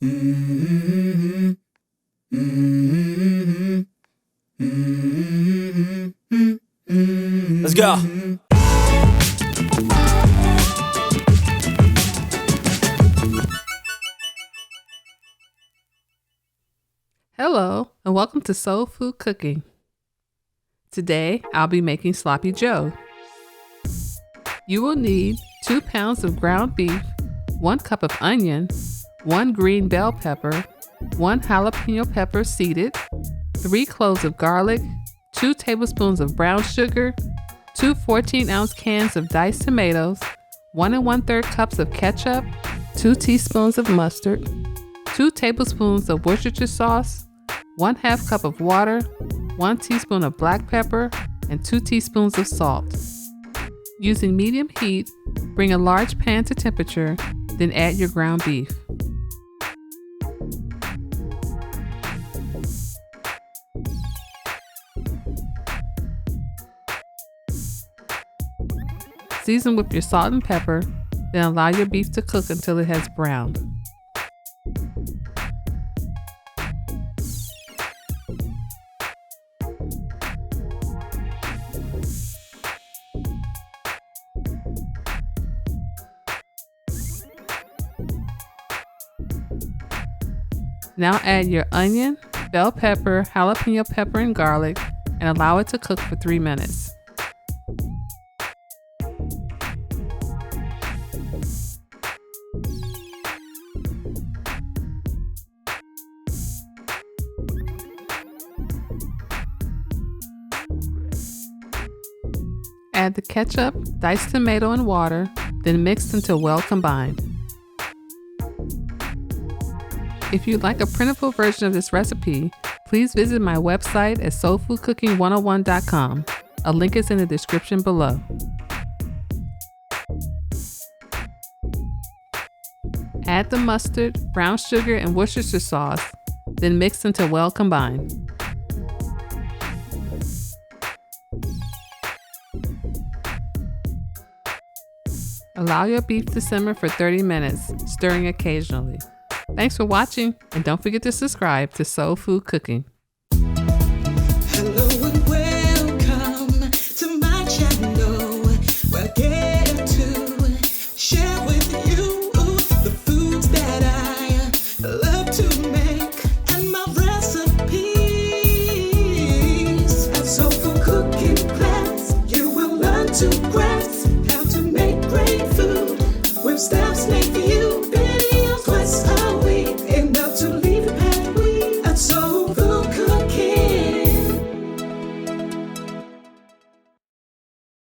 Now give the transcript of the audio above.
Mm-hmm. Mm-hmm. Mm-hmm. Let's go. Hello, and welcome to Soul Food Cooking. Today, I'll be making Sloppy Joe. You will need 2 pounds of ground beef, 1 cup of onion, 1 green bell pepper, 1 jalapeno pepper seeded, 3 cloves of garlic, 2 tablespoons of brown sugar, 2 14-ounce cans of diced tomatoes, 1 1/3 cups of ketchup, 2 teaspoons of mustard, 2 tablespoons of Worcestershire sauce, 1/2 cup of water, 1 teaspoon of black pepper, and 2 teaspoons of salt. Using medium heat, bring a large pan to temperature, then add your ground beef. Season with your salt and pepper, then allow your beef to cook until it has browned. Now add your onion, bell pepper, jalapeno pepper, and garlic, and allow it to cook for 3 minutes. Add the ketchup, diced tomato, and water, then mix until well combined. If you'd like a printable version of this recipe, please visit my website at soulfoodcooking101.com. A link is in the description below. Add the mustard, brown sugar, and Worcestershire sauce, then mix until well combined. Allow your beef to simmer for 30 minutes, stirring occasionally. Thanks for watching, and don't forget to subscribe to Soul Food Cooking. Hello and welcome to my channel, where I get to share with you the foods that I love to